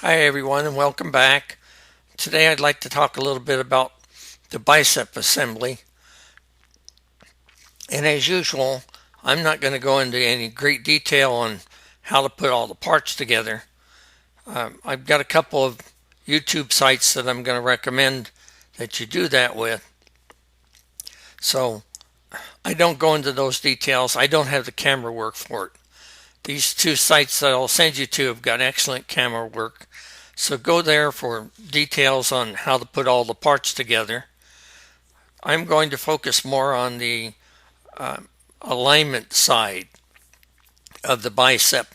Hi everyone and welcome back. Today I'd like to talk a little bit about the bicep assembly. And as usual, I'm not going to go into any great detail on how to put all the parts together. I've got a couple of YouTube sites that I'm going to recommend that you do that with. So I don't go into those details. I don't have the camera work for it. These two sites that I'll send you to have got excellent camera work. So go there for details on how to put all the parts together. I'm going to focus more on the alignment side of the bicep,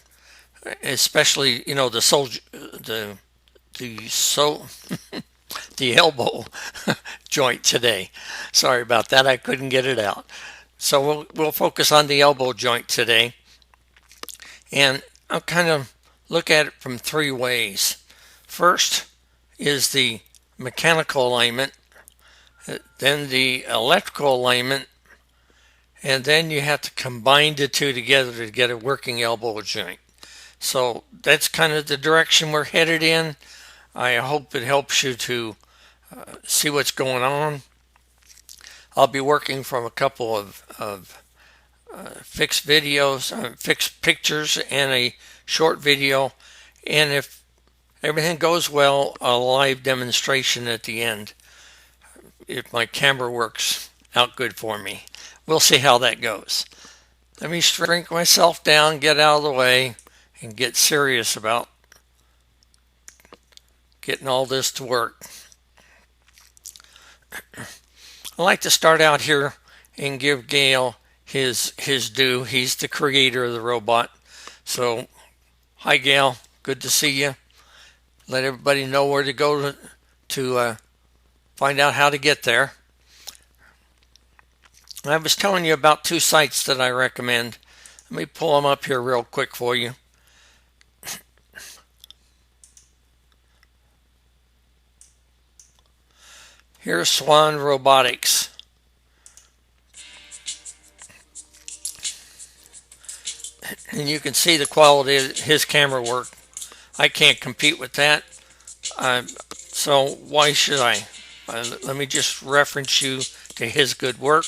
especially the the elbow joint today. Sorry about that. I couldn't get it out. So we'll focus on the elbow joint today, and I'll kind of look at it from three ways. First is the mechanical alignment, then the electrical alignment, and then you have to combine the two together to get a working elbow joint. So that's kind of the direction we're headed in. I hope it helps you to see what's going on. I'll be working from a couple of fixed videos, fixed pictures, and a short video. And if everything goes well, a live demonstration at the end, if my camera works out good for me. We'll see how that goes. Let me shrink myself down, get out of the way, and get serious about getting all this to work. I like to start out here and give Gail his due. He's the creator of the robot. So, hi Gail, good to see you. Let everybody know where to go to find out how to get there. I was telling you about two sites that I recommend. Let me pull them up here real quick for you. Here's SwanRobotics. And you can see the quality of his camera work. I can't compete with that. So why should I? Let me just reference you to his good work.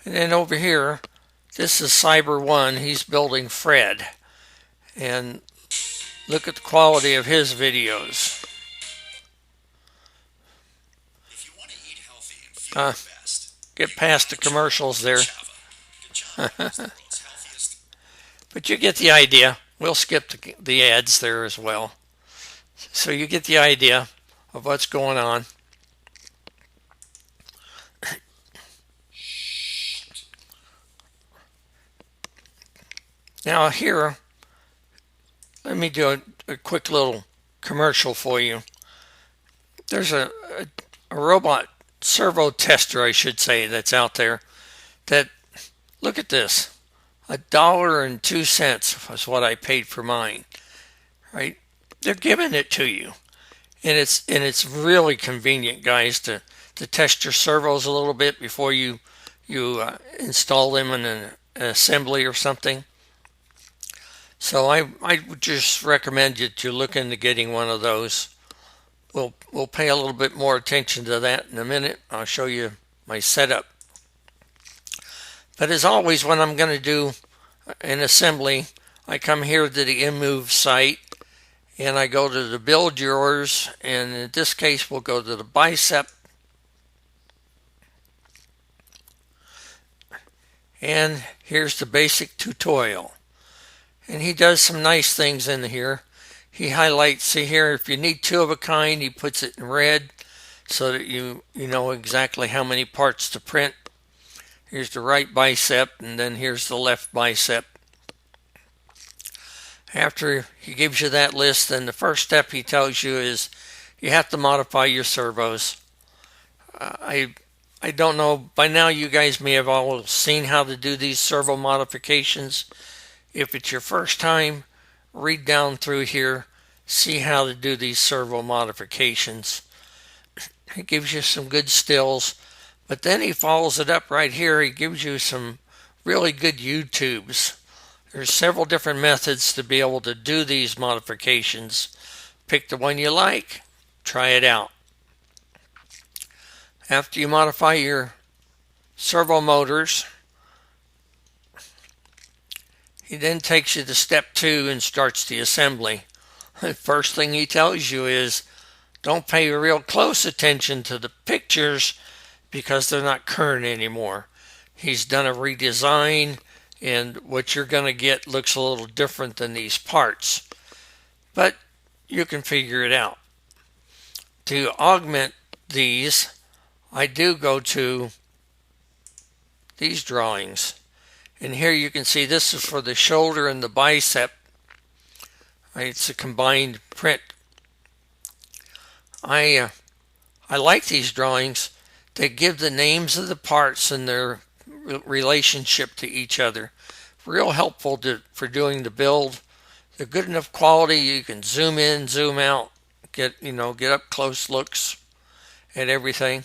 And then over here, this is Cyber One. He's building Fred. And look at the quality of his videos. If you want to eat healthy and feel your best, get past the commercials there. But you get the idea. We'll skip the ads there as well. So you get the idea of what's going on. Now here, let me do a quick little commercial for you. There's a robot servo tester, I should say, that's out there. That, look at this, $1.02 was what I paid for mine. Right? They're giving it to you, and it's really convenient, guys, to test your servos a little bit before you install them in an assembly or something. So I would just recommend that you look into getting one of those. We'll pay a little bit more attention to that in a minute. I'll show you my setup. But as always, when I'm going to do an assembly, I come here to the InMove site and I go to the build yours, and in this case we'll go to the bicep. And here's the basic tutorial. And he does some nice things in here. He highlights, see here, if you need two of a kind, he puts it in red so that you know exactly how many parts to print. Here's the right bicep, and then here's the left bicep. After he gives you that list, then the first step he tells you is you have to modify your servos. I don't know, by now you guys may have all seen how to do these servo modifications. If it's your first time, read down through here, see how to do these servo modifications. It gives you some good stills, but then he follows it up right here. He gives you some really good YouTubes. There's several different methods to be able to do these modifications. Pick the one you like, try it out. After you modify your servo motors, he then takes you to step 2 and starts the assembly. The first thing he tells you is don't pay real close attention to the pictures because they're not current anymore. He's done a redesign, and what you're going to get looks a little different than these parts. But you can figure it out. To augment these, I do go to these drawings. And here you can see this is for the shoulder and the bicep. It's a combined print. I like these drawings. They give the names of the parts and their relationship to each other. Real helpful for doing the build. They're good enough quality you can zoom in, zoom out, get up close looks at everything.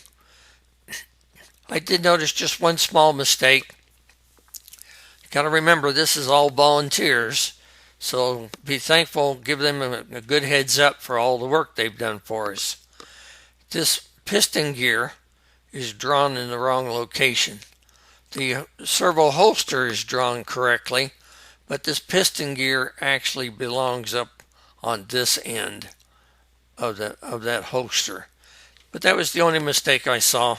I did notice just one small mistake. You got to remember this is all volunteers, so be thankful, give them a good heads up for all the work they've done for us. This piston gear is drawn in the wrong location. The servo holster is drawn correctly, but this piston gear actually belongs up on this end of that holster. But that was the only mistake I saw.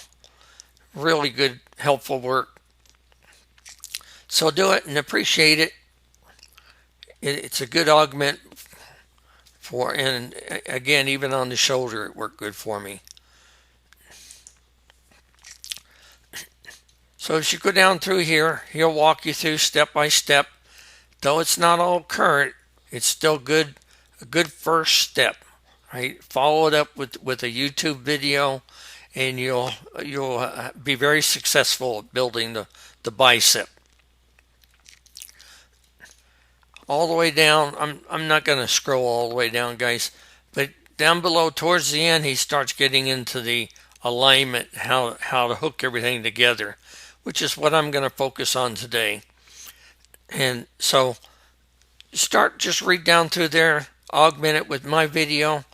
Really good, helpful work. So do it and appreciate it. It's a good augment for, and again, even on the shoulder, it worked good for me. So as you go down through here, he'll walk you through step by step. Though it's not all current, it's still a good first step. Right? Follow it up with a YouTube video, and you'll be very successful at building the bicep. All the way down, I'm not going to scroll all the way down, guys, but down below towards the end, he starts getting into the alignment, how to hook everything together, which is what I'm going to focus on today. And so just read down through there, augment it with my video.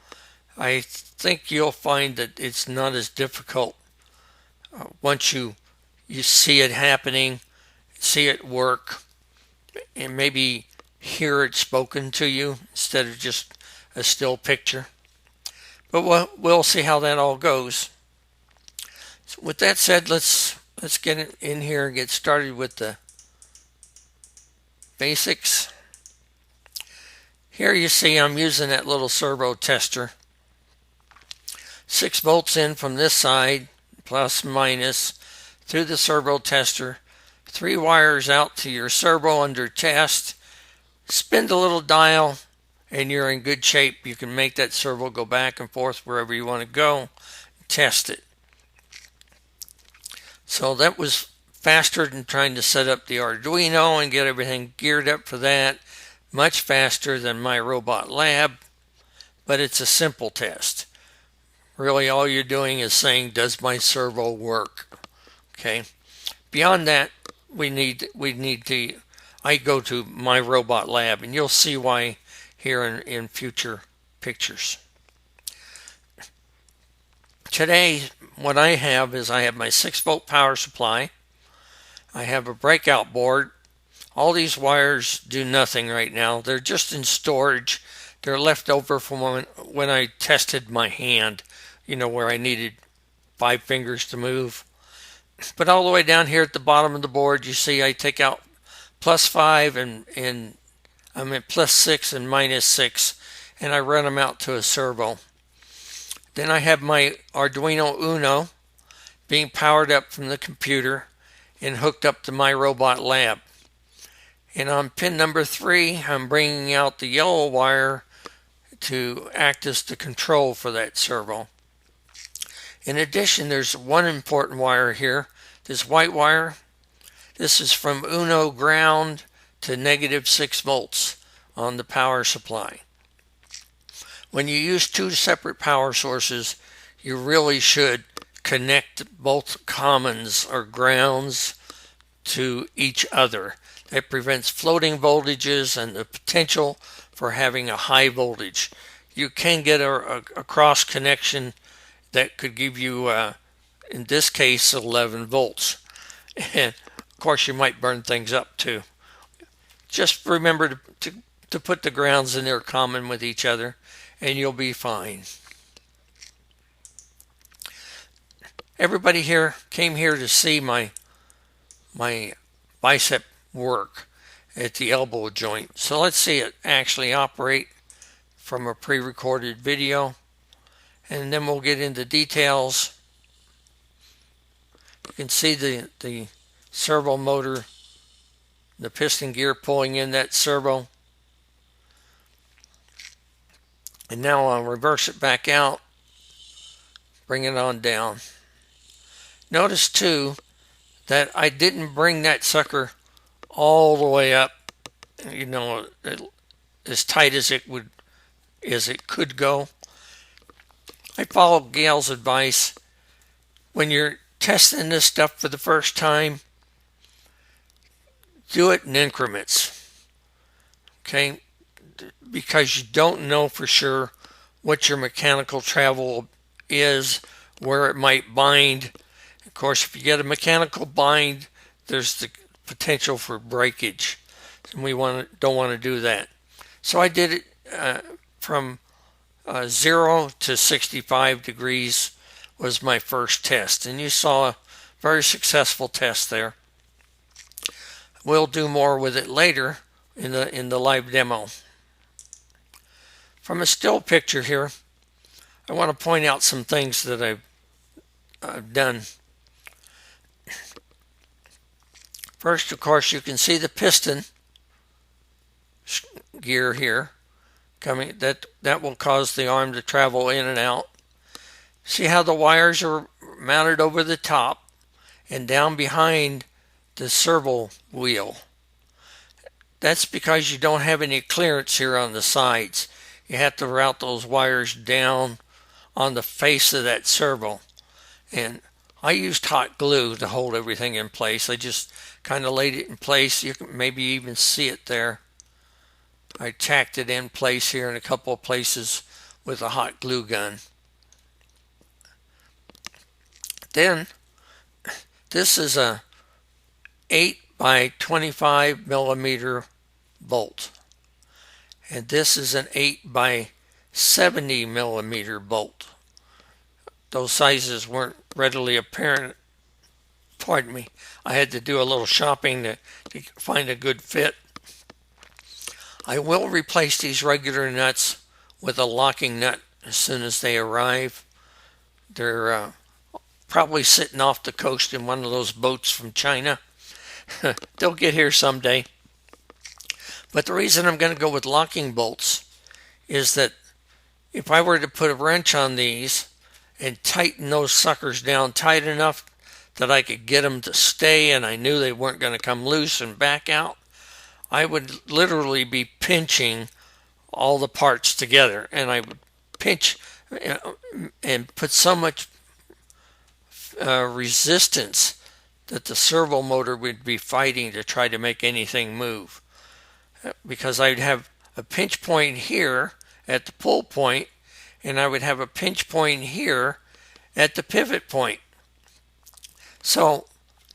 I think you'll find that it's not as difficult once you see it happening, see it work, and maybe hear it spoken to you instead of just a still picture. But we'll see how that all goes. So with that said, let's get in here and get started with the basics. Here you see I'm using that little servo tester. 6 volts in from this side, plus minus, through the servo tester. 3 wires out to your servo under test. Spin the little dial and you're in good shape. You can make that servo go back and forth wherever you want to go. Test it. So that was faster than trying to set up the Arduino and get everything geared up for that. Much faster than my robot lab, but it's a simple test. Really all you're doing is saying, does my servo work? Okay. Beyond that, we need to, I go to my robot lab, and you'll see why here in future pictures. Today, what I have is I have my 6-volt power supply. I have a breakout board. All these wires do nothing right now. They're just in storage. They're left over from when I tested my hand, where I needed 5 fingers to move. But all the way down here at the bottom of the board, you see I take out +5 and I'm at +6 and -6, and I run them out to a servo. Then I have my Arduino Uno being powered up from the computer and hooked up to my robot lab. And on pin number 3, I'm bringing out the yellow wire to act as the control for that servo. In addition, there's one important wire here, this white wire. This is from Uno ground to -6 volts on the power supply. When you use 2 separate power sources, you really should connect both commons or grounds to each other. That prevents floating voltages and the potential for having a high voltage. You can get a cross connection that could give you, in this case, 11 volts. And of course, you might burn things up too. Just remember to put the grounds in there common with each other, and you'll be fine. Everybody here came here to see my bicep work at the elbow joint. So let's see it actually operate from a pre-recorded video, and then we'll get into details. You can see the servo motor, the piston gear pulling in that servo. And now I'll reverse it back out, bring it on down. Notice too that I didn't bring that sucker all the way up, as tight as it could go. I followed Gail's advice. When you're testing this stuff for the first time, do it in increments, okay? Because you don't know for sure what your mechanical travel is, where it might bind. Of course, if you get a mechanical bind, there's the potential for breakage, and we don't want to do that. So I did it from 0 to 65 degrees was my first test, and you saw a very successful test there. We'll do more with it later in the live demo. From a still picture here, I want to point out some things that I've done. First, of course, you can see the piston gear here coming. That will cause the arm to travel in and out. See how the wires are mounted over the top and down behind the servo wheel. That's because you don't have any clearance here on the sides. You have to route those wires down on the face of that servo. And I used hot glue to hold everything in place. I just kind of laid it in place. You can maybe even see it there. I tacked it in place here in a couple of places with a hot glue gun. Then this is a 8 by 25 millimeter bolt, and this is an 8 by 70 millimeter bolt. Those sizes weren't readily apparent. Pardon me. I had to do a little shopping to find a good fit. I will replace these regular nuts with a locking nut as soon as they arrive. They're probably sitting off the coast in one of those boats from China. They'll get here someday. But the reason I'm going to go with locking bolts is that if I were to put a wrench on these and tighten those suckers down tight enough that I could get them to stay and I knew they weren't going to come loose and back out, I would literally be pinching all the parts together, and I would pinch and put so much resistance that the servo motor would be fighting to try to make anything move, because I'd have a pinch point here at the pull point, and I would have a pinch point here at the pivot point. So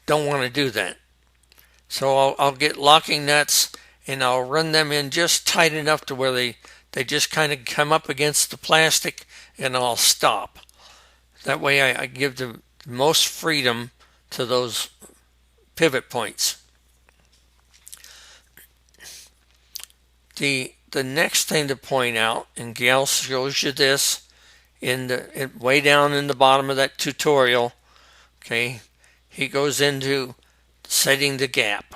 don't want to do that. So I'll get locking nuts and I'll run them in just tight enough to where they just kind of come up against the plastic, and I'll stop. That way I give the most freedom to those pivot points. The next thing to point out, and Gail shows you this way down in the bottom of that tutorial, okay, he goes into setting the gap.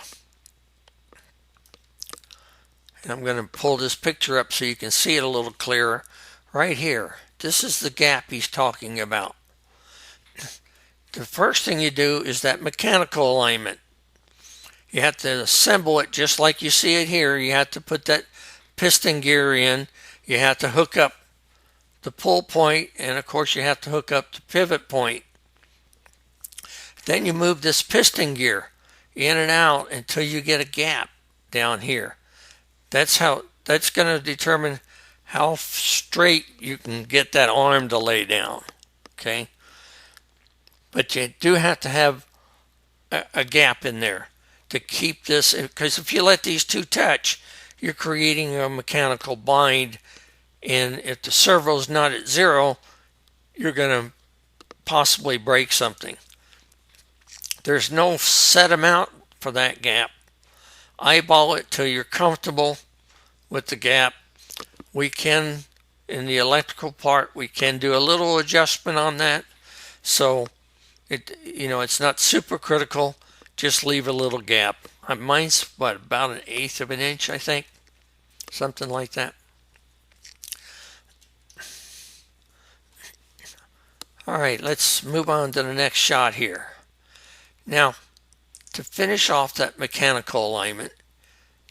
And I'm going to pull this picture up so you can see it a little clearer. Right here, this is the gap he's talking about. The first thing you do is that mechanical alignment. You have to assemble it just like you see it here. You have to put that piston gear in. You have to hook up the pull point, and of course you have to hook up the pivot point. Then you move this piston gear in and out until you get a gap down here. That's going to determine how straight you can get that arm to lay down. Okay, but you do have to have a gap in there to keep this, because if you let these two touch, you're creating a mechanical bind, and if the servo's not at zero, you're going to possibly break something. There's no set amount for that gap. Eyeball it till you're comfortable with the gap. We can, in the electrical part, we can do a little adjustment on that. So it's not super critical. Just leave a little gap. Mine's about 1/8 of an inch, I think, something like that. All right, let's move on to the next shot here. Now, to finish off that mechanical alignment,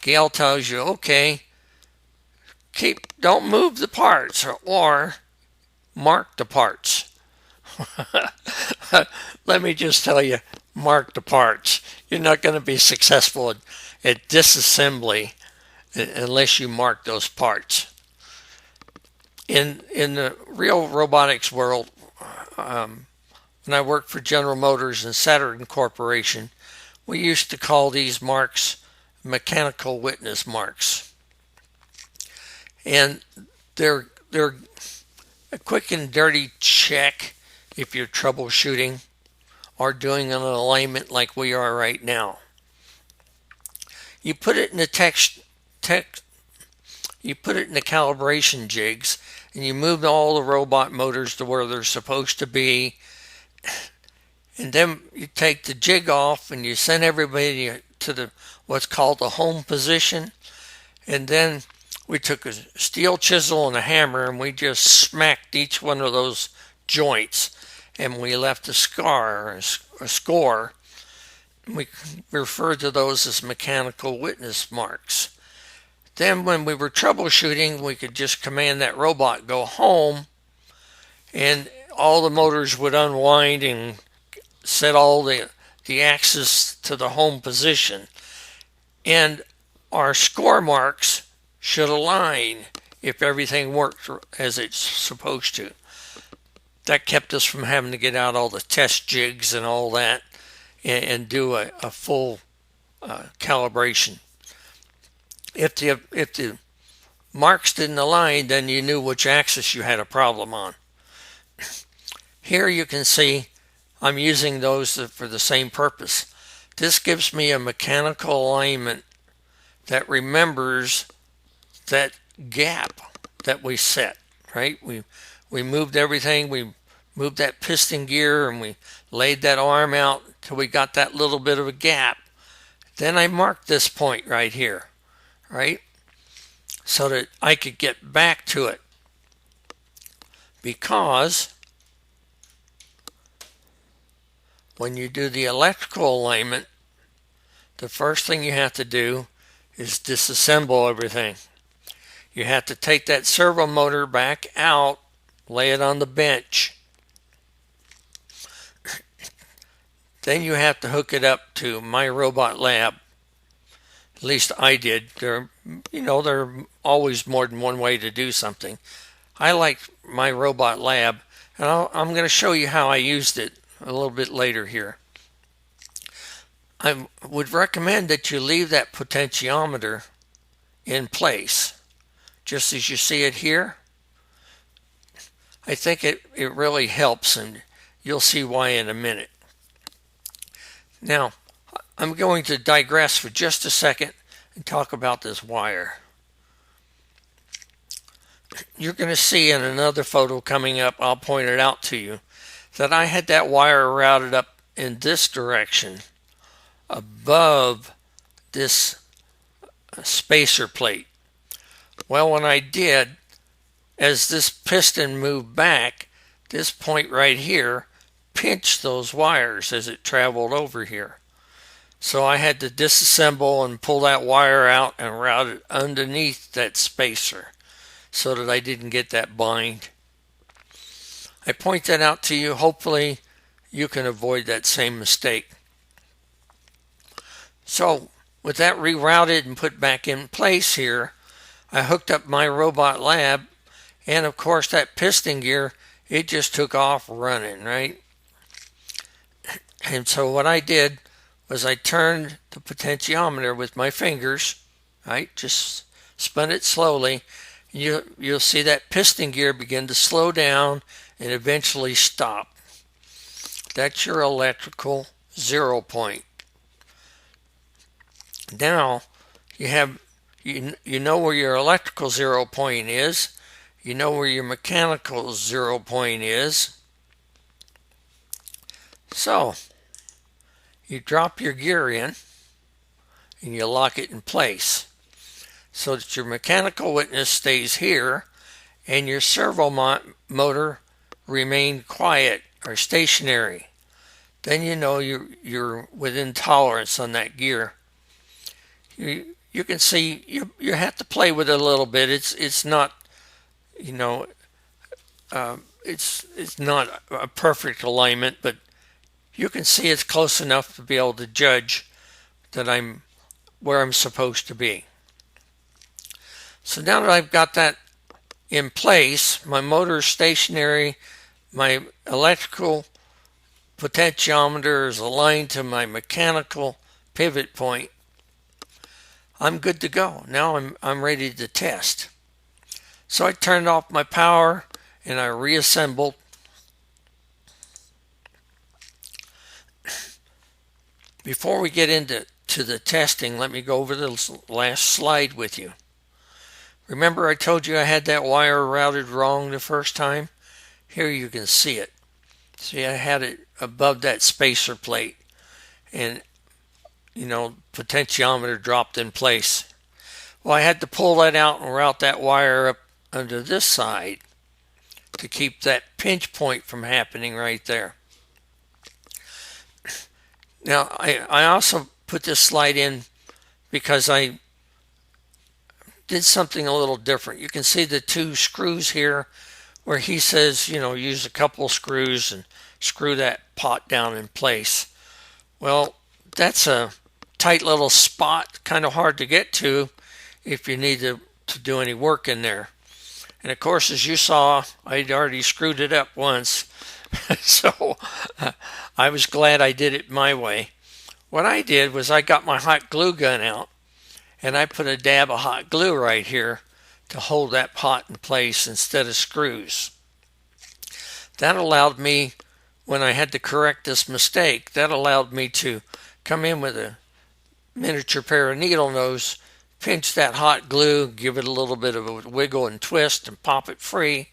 Gail tells you, okay, don't move the parts or mark the parts. Let me just tell you, mark the parts. You're not going to be successful at disassembly unless you mark those parts. In the real robotics world, when I worked for General Motors and Saturn Corporation, we used to call these marks mechanical witness marks. And they're a quick and dirty check if you're troubleshooting or doing an alignment like we are right now. You put it in the you put it in the calibration jigs, and you move all the robot motors to where they're supposed to be. And then you take the jig off and you send everybody to what's called the home position. And then we took a steel chisel and a hammer and we just smacked each one of those joints, and we left a scar, a score. We referred to those as mechanical witness marks. Then when we were troubleshooting, we could just command that robot go home, and all the motors would unwind and set all the axis to the home position. And our score marks should align if everything worked as it's supposed to. That kept us from having to get out all the test jigs and all that and do a full calibration. If the marks didn't align, then you knew which axis you had a problem on. Here you can see I'm using those for the same purpose. This gives me a mechanical alignment that remembers that gap that we set, right? We moved everything. We moved that piston gear and we laid that arm out till we got that little bit of a gap. Then I marked this point right here, right? So that I could get back to it. Because when you do the electrical alignment, the first thing you have to do is disassemble everything. You have to take that servo motor back out, lay it on the bench. Then you have to hook it up to My Robot Lab. At least I did. There are always more than one way to do something. I like My Robot Lab, and I'm going to show you how I used it a little bit later here. I would recommend that you leave that potentiometer in place, just as you see it here. I think it really helps, and you'll see why in a minute. Now, I'm going to digress for just a second and talk about this wire. You're going to see in another photo coming up, I'll point it out to you, that I had that wire routed up in this direction above this spacer plate. Well, when I did, as this piston moved back, this point right here pinched those wires as it traveled over here. So I had to disassemble and pull that wire out and route it underneath that spacer so that I didn't get that bind. I point that out to you. Hopefully you can avoid that same mistake. So with that rerouted and put back in place here, I hooked up my robot lab, and of course that piston gear, it just took off running, right? And so what I did was I turned the potentiometer with my fingers, right? Just spun it slowly. You'll see that piston gear begin to slow down and eventually stop. That's your electrical 0 point. Now you know where your electrical 0 point is. You know where your mechanical 0 point is. So you drop your gear in and you lock it in place so that your mechanical witness stays here and your servo motor remain quiet or stationary. Then you know you're within tolerance on that gear. You can see you have to play with it a little bit. It's not, you know, it's not a perfect alignment, but you can see it's close enough to be able to judge that I'm where I'm supposed to be. So now that I've got that in place, my motor is stationary, my electrical potentiometer is aligned to my mechanical pivot point, I'm good to go. Now I'm ready to test. So I turned off my power and I reassembled. Before we get into the testing, let me go over the last slide with you. Remember I told you I had that wire routed wrong the first time? Here you can see it. See, I had it above that spacer plate, and potentiometer dropped in place. Well, I had to pull that out and route that wire up under this side to keep that pinch point from happening right there. Now, I also put this slide in because I did something a little different. You can see the two screws here where he says, use a couple screws and screw that pot down in place. Well, that's a tight little spot, kind of hard to get to if you need to do any work in there. And of course, as you saw, I'd already screwed it up once. So I was glad I did it my way. What I did was I got my hot glue gun out and I put a dab of hot glue right here to hold that pot in place instead of screws. That allowed me, when I had to correct this mistake, that allowed me to come in with a miniature pair of needle nose, pinch that hot glue, give it a little bit of a wiggle and twist and pop it free,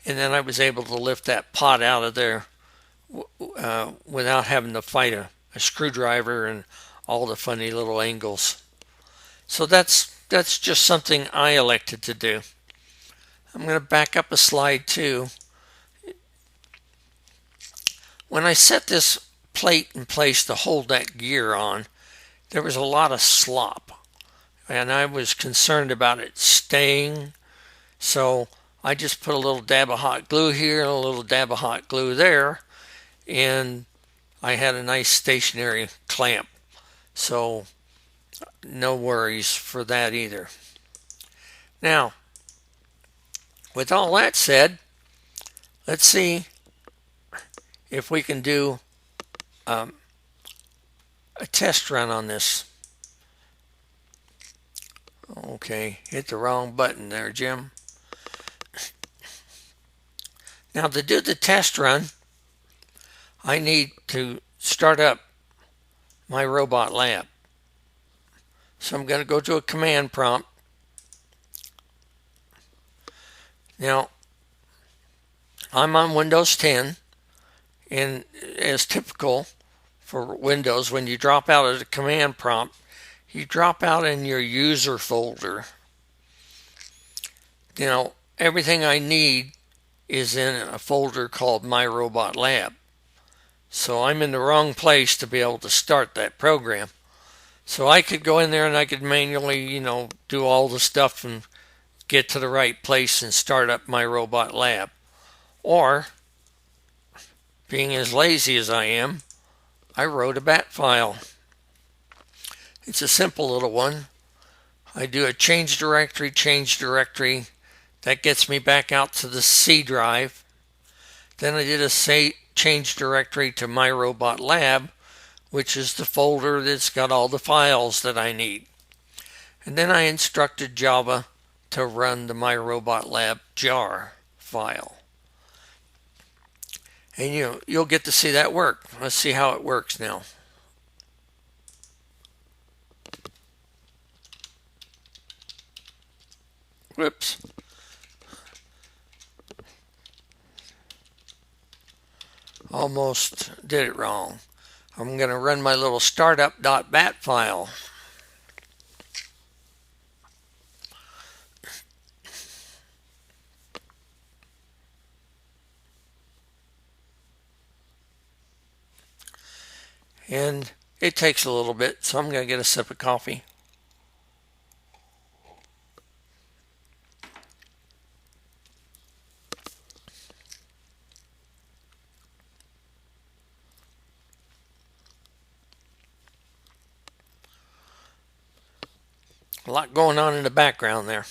and then I was able to lift that pot out of there without having to fight a screwdriver and all the funny little angles. So that's just something I elected to do. I'm going to back up a slide too. When I set this plate in place to hold that gear on, there was a lot of slop, and I was concerned about it staying. So I just put a little dab of hot glue here and a little dab of hot glue there, and I had a nice stationary clamp. So no worries for that either. Now, with all that said, let's see if we can do a test run on this. Okay, hit the wrong button there, Jim. Now, to do the test run, I need to start up my robot lab. So I'm going to go to a command prompt. Now, I'm on Windows 10, and as typical for Windows, when you drop out of the command prompt, you drop out in your user folder. Everything I need is in a folder called My Robot Lab. So I'm in the wrong place to be able to start that program. So I could go in there and I could manually, do all the stuff and get to the right place and start up My Robot Lab. Or, being as lazy as I am, I wrote a bat file. It's a simple little one. I do a change directory. That gets me back out to the C drive. Then I did a change directory to my robot lab, which is the folder that's got all the files that I need. And then I instructed Java to run the my robot lab jar file. And you'll get to see that work. Let's see how it works now. Whoops. Almost did it wrong. I'm going to run my little startup.bat file. And it takes a little bit, so I'm going to get a sip of coffee. A lot going on in the background there.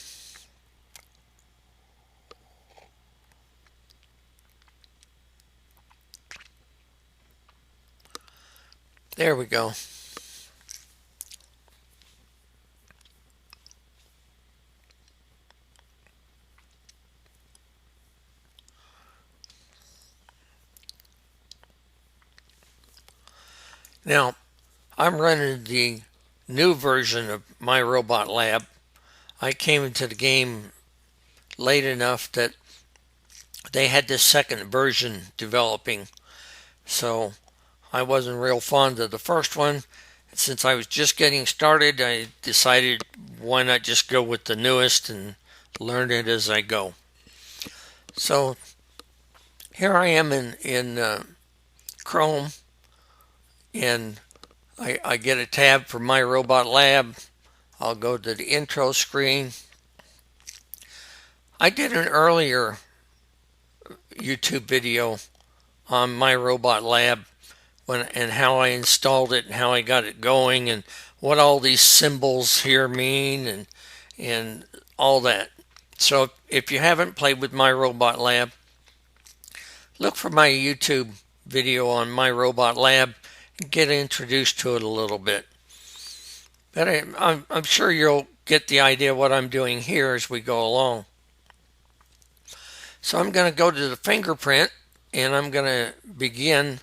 There we go. Now, I'm running the new version of my robot lab. I came into the game late enough that they had this second version developing, so I wasn't real fond of the first one. Since I was just getting started, I decided why not just go with the newest and learn it as I go. So here I am in Chrome, and I get a tab for my robot lab. I'll go to the intro screen. I did an earlier YouTube video on my robot lab and how I installed it and how I got it going and what all these symbols here mean and all that. So if you haven't played with my robot lab, look for my YouTube video on my robot lab and get introduced to it a little bit. But I'm sure you'll get the idea of what I'm doing here as we go along. So I'm going to go to the fingerprint and I'm going to begin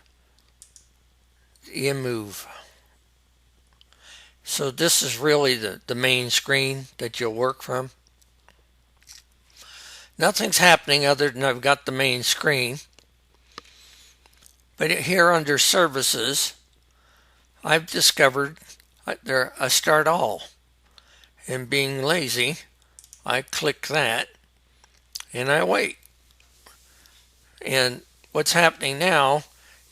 the move. So this is really the main screen that you'll work from. Nothing's happening other than I've got the main screen. But here under services, I've discovered a start all. And being lazy, I click that and I wait. And what's happening now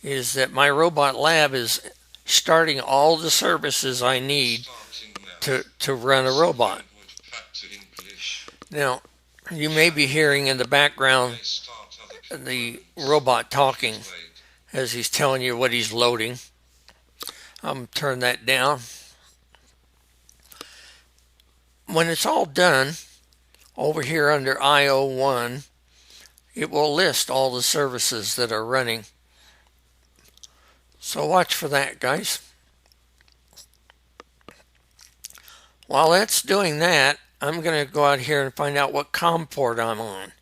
is that my robot lab is starting all the services I need to run a robot. Now, you may be hearing in the background the robot talking as he's telling you what he's loading. I'm going to turn that down. When it's all done, over here under IO1, it will list all the services that are running. So watch for that, guys. While that's doing that, I'm going to go out here and find out what COM port I'm on.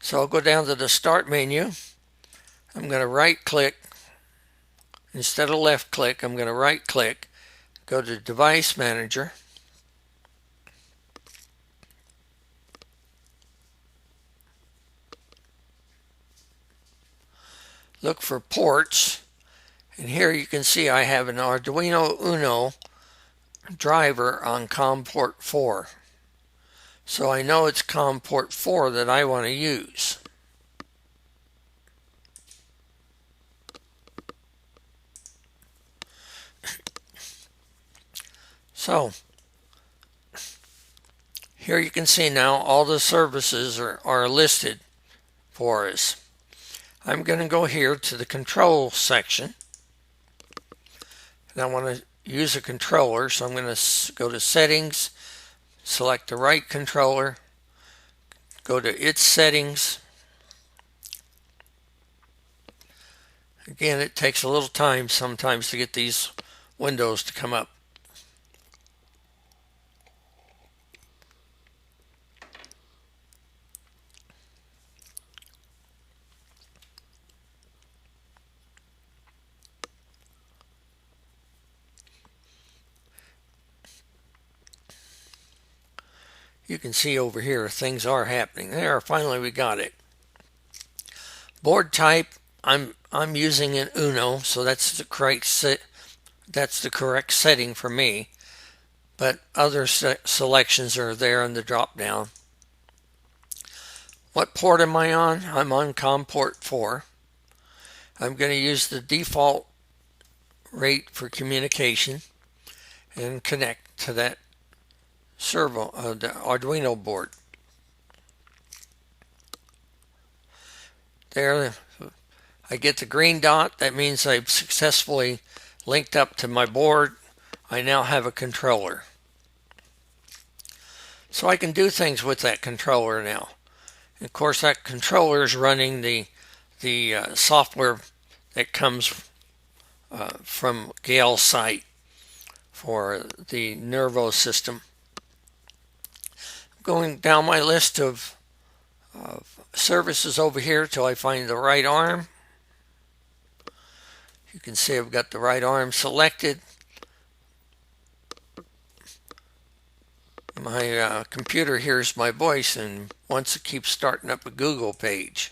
So I'll go down to the Start menu. I'm going to right click. Instead of left click, I'm going to right click. Go to Device Manager. Look for ports. And here you can see I have an Arduino Uno driver on COM port 4. So I know it's COM port 4 that I want to use. So here you can see now all the services are listed for us. I'm going to go here to the control section. And I want to use a controller, so I'm going to go to settings, select the right controller, go to its settings. Again, it takes a little time sometimes to get these windows to come up. You can see over here things are happening. There, finally we got it. Board type, I'm using an Uno, so that's the correct setting for me. But other selections are there in the drop down. What port am I on? I'm on COM port 4. I'm going to use the default rate for communication and connect to that the Arduino board. There, I get the green dot. That means I've successfully linked up to my board. I now have a controller. So I can do things with that controller now. And of course, that controller is running the software that comes from Gale's site for the Nervo system. Going down my list of services over here till I find the right arm. You can see I've got the right arm selected. My computer hears my voice and wants to keep starting up a Google page.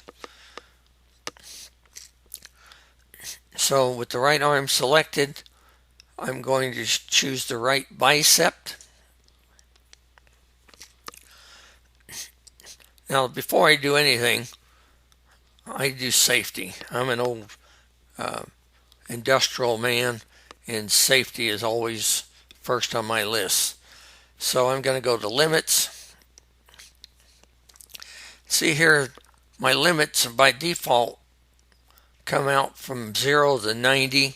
So with the right arm selected, I'm going to choose the right bicep. Now, before I do anything, I do safety. I'm an old industrial man, and safety is always first on my list. So I'm going to go to limits. See here, my limits by default come out from 0 to 90.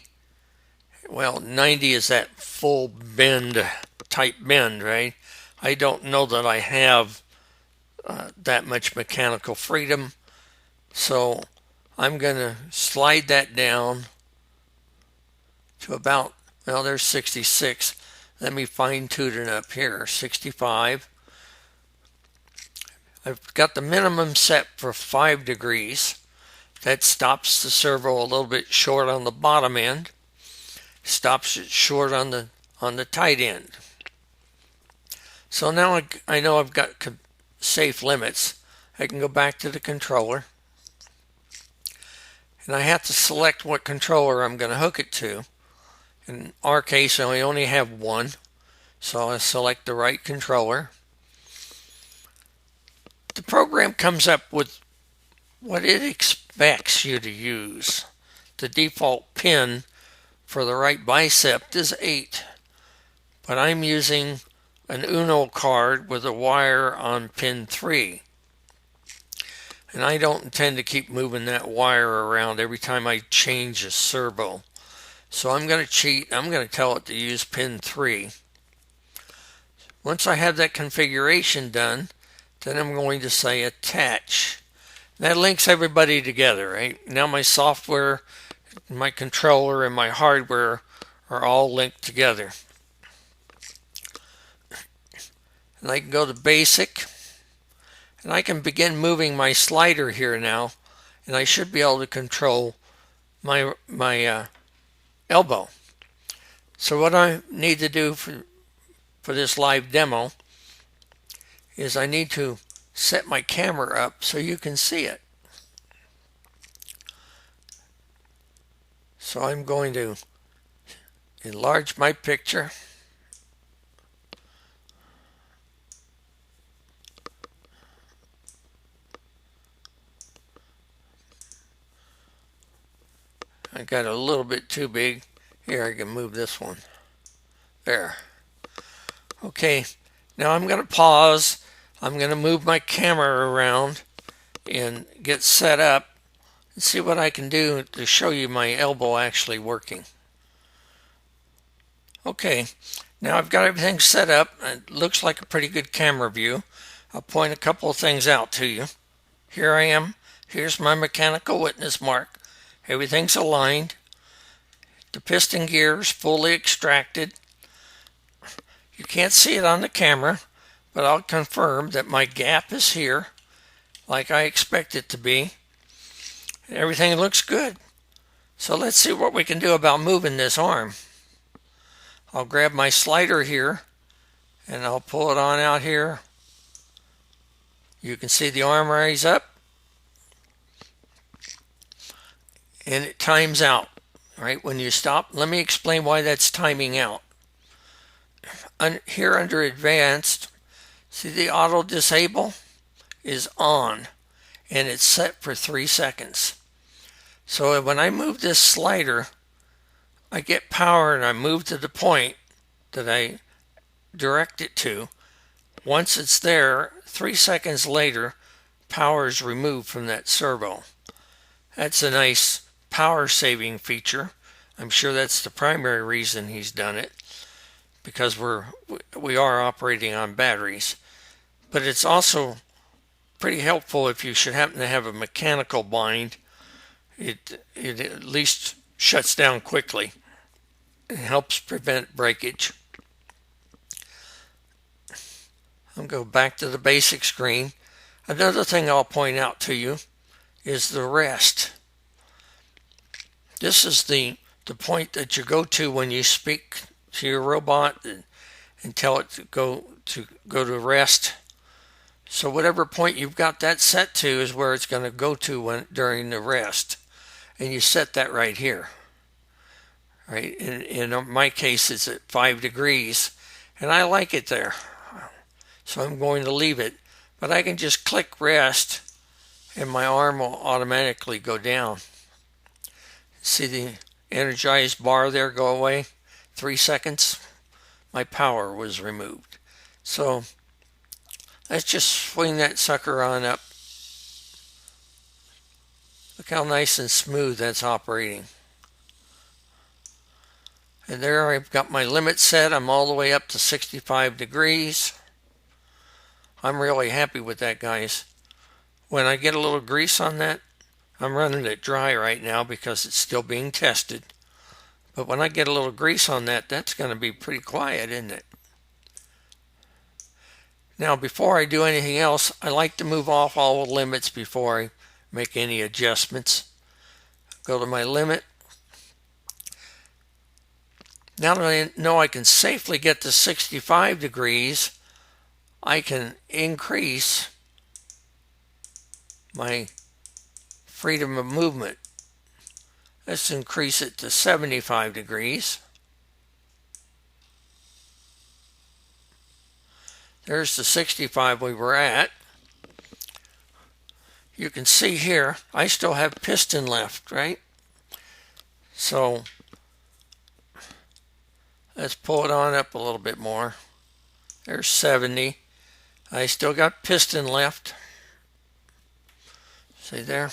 Well, 90 is that full bend, type bend, right? I don't know that I have that much mechanical freedom, so I'm going to slide that down to about, well, there's 66. Let me fine tune it up here, 65. I've got the minimum set for 5 degrees. That stops the servo a little bit short on the bottom end, stops it short on the tight end. So now I know I've got safe limits. I can go back to the controller, and I have to select what controller I'm going to hook it to. In our case, I only have one, so I select the right controller. The program comes up with what it expects you to use. The default pin for the right bicep is 8, but I'm using an Uno card with a wire on pin 3. And I don't intend to keep moving that wire around every time I change a servo. So I'm going to cheat. I'm going to tell it to use pin 3. Once I have that configuration done, then I'm going to say attach. That links everybody together, right? Now my software, my controller, and my hardware are all linked together. And I can go to basic, and I can begin moving my slider here now, and I should be able to control my elbow. So what I need to do for this live demo is I need to set my camera up so you can see it. So I'm going to enlarge my picture. I got a little bit too big. Here, I can move this one. There. Okay, now I'm going to pause. I'm going to move my camera around and get set up and see what I can do to show you my elbow actually working. Okay, now I've got everything set up. It looks like a pretty good camera view. I'll point a couple of things out to you. Here I am. Here's my mechanical witness mark. Everything's aligned. The piston gear is fully extracted. You can't see it on the camera, but I'll confirm that my gap is here like I expect it to be. Everything looks good. So let's see what we can do about moving this arm. I'll grab my slider here and I'll pull it on out here. You can see the arm raise up and it times out right when you stop. Let me explain why that's timing out. Here under advanced, see the auto disable is on and it's set for 3 seconds. So when I move this slider, I get power and I move to the point that I direct it to. Once it's there, 3 seconds later, power is removed from that servo. That's a nice power saving feature. I'm sure that's the primary reason he's done it, because we are operating on batteries. But it's also pretty helpful if you should happen to have a mechanical bind. It at least shuts down quickly. It helps prevent breakage. I'll go back to the basic screen. Another thing I'll point out to you is the rest. This is the point that you go to when you speak to your robot and tell it to go to rest. So whatever point you've got that set to is where it's going to go to during the rest. And you set that right here. Right? In my case, it's at 5 degrees, and I like it there. So I'm going to leave it. But I can just click rest, and my arm will automatically go down. See the energized bar there go away? 3 seconds. My power was removed. So let's just swing that sucker on up. Look how nice and smooth that's operating. And there I've got my limit set. I'm all the way up to 65 degrees. I'm really happy with that, guys. When I get a little grease on that, I'm running it dry right now because it's still being tested. But when I get a little grease on that, that's going to be pretty quiet, isn't it? Now, before I do anything else, I like to move off all the limits before I make any adjustments. Go to my limit. Now that I know I can safely get to 65 degrees, I can increase my freedom of movement. Let's increase it to 75 degrees. There's the 65 we were at. You can see here, I still have piston left, right? So let's pull it on up a little bit more. There's 70. I still got piston left. See there?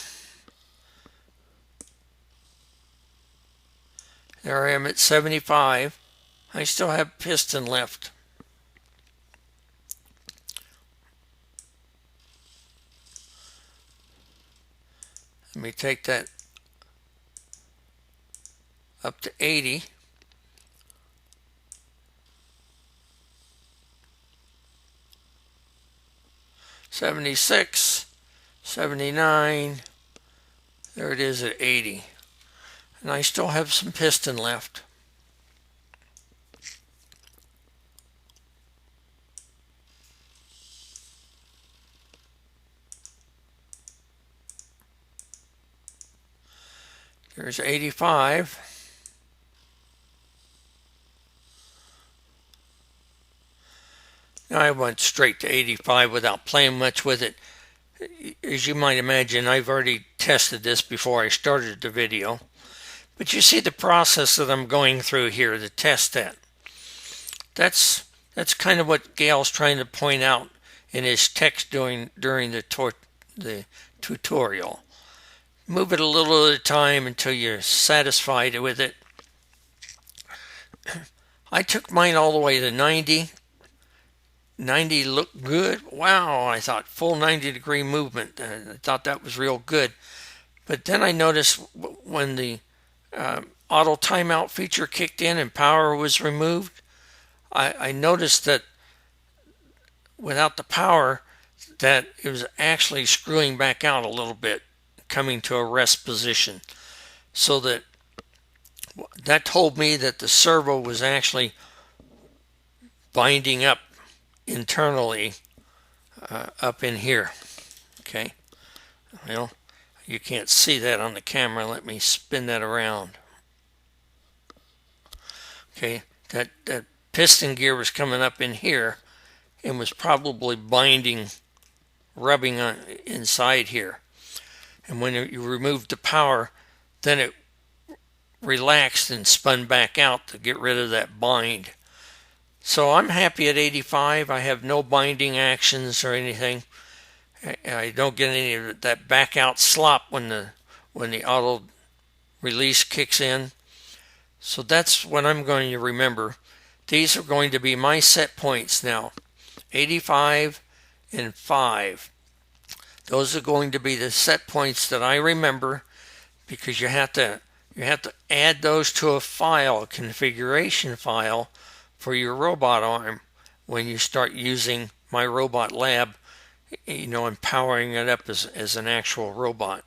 There I am at 75. I still have piston left. Let me take that up to 80. $76, $79, there it is at 80. And I still have some piston left. There's 85. Now I went straight to 85 without playing much with it. As you might imagine, I've already tested this before I started the video. But you see the process that I'm going through here to test that. That's kind of what Gail's trying to point out in his text during the tutorial. Move it a little at a time until you're satisfied with it. I took mine all the way to 90. 90 looked good. Wow, I thought full 90-degree movement. I thought that was real good. But then I noticed when the auto timeout feature kicked in and power was removed, I noticed that without the power, that it was actually screwing back out a little bit, coming to a rest position. So that told me that the servo was actually binding up internally up in here. Okay, well, you can't see that on the camera. Let me spin that around. Okay, that piston gear was coming up in here and was probably binding, rubbing on inside here. And when you removed the power, then it relaxed and spun back out to get rid of that bind. So I'm happy at 85. I have no binding actions or anything. I don't get any of that back out slop when the auto release kicks in. So that's what I'm going to remember. These are going to be my set points now. 85 and 5. Those are going to be the set points that I remember, because you have to add those to a file, a configuration file for your robot arm when you start using my robot lab, and powering it up as an actual robot.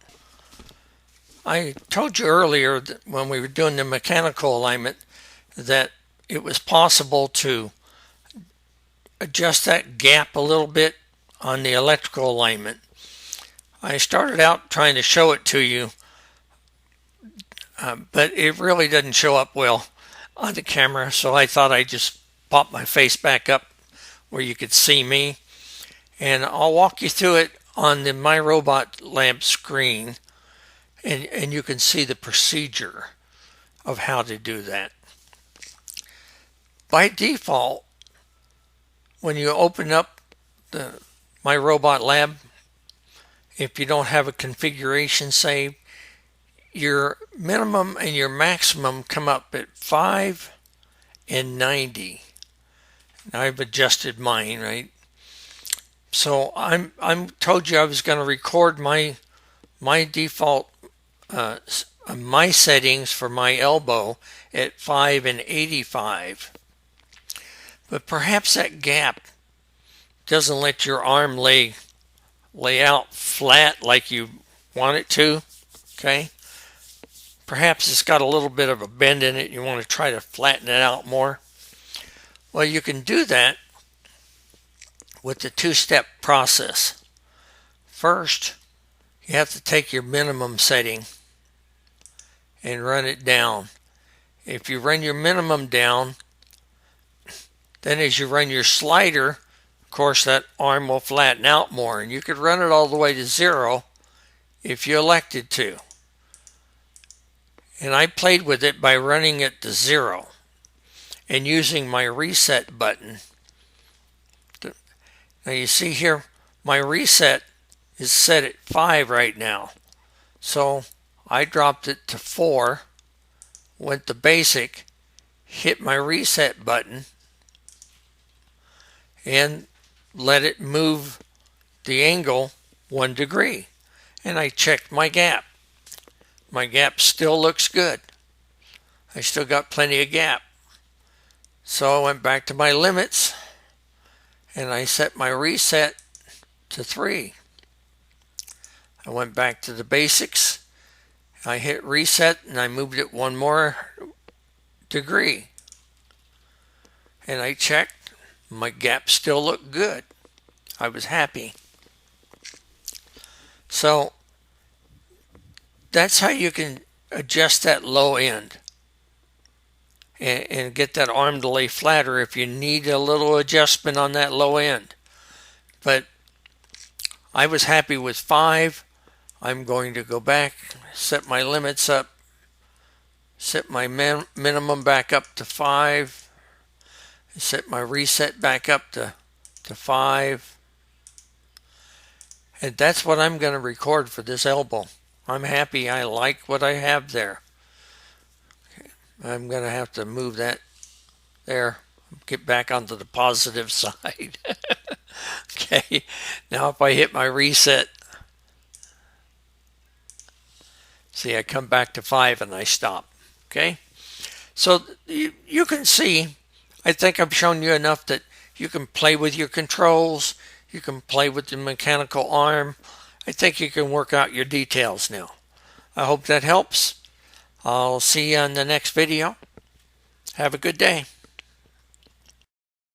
I told you earlier that when we were doing the mechanical alignment that it was possible to adjust that gap a little bit on the electrical alignment. I started out trying to show it to you, but it really doesn't show up well on the camera, so I thought I'd just pop my face back up where you could see me, and I'll walk you through it on the My Robot Lab screen, and you can see the procedure of how to do that. By default, when you open up the My Robot Lab, if you don't have a configuration saved, your minimum and your maximum come up at 5 and 90. Now I've adjusted mine, right? So I'm told you I was going to record my default my settings for my elbow at 5 and 85. But perhaps that gap doesn't let your arm lay out flat like you want it to. Okay? Perhaps it's got a little bit of a bend in it. You want to try to flatten it out more. Well, you can do that with the two-step process. First, you have to take your minimum setting and run it down. If you run your minimum down, then as you run your slider, of course that arm will flatten out more, and you could run it all the way to 0 if you elected to. And I played with it by running it to 0 and using my reset button. Now you see here, my reset is set at 5 right now. So I dropped it to 4, went to basic, hit my reset button, and let it move the angle 1 degree. And I checked my gap. My gap still looks good. I still got plenty of gap. So I went back to my limits and I set my reset to 3. I went back to the basics. I hit reset and I moved it 1 more degree. And I checked. My gap still looked good. I was happy. So that's how you can adjust that low end and get that arm to lay flatter if you need a little adjustment on that low end. But I was happy with 5. I'm going to go back, set my limits up, set my minimum back up to 5, set my reset back up to 5. And that's what I'm going to record for this elbow. I'm happy. I like what I have there. Okay. I'm going to have to move that There, get back onto the positive side. Okay, now if I hit my reset, see I come back to 5 and I stop. Okay, so you can see, I think I've shown you enough that you can play with your controls, you can play with the mechanical arm. I think you can work out your details now. I hope that helps. I'll see you on the next video. Have a good day.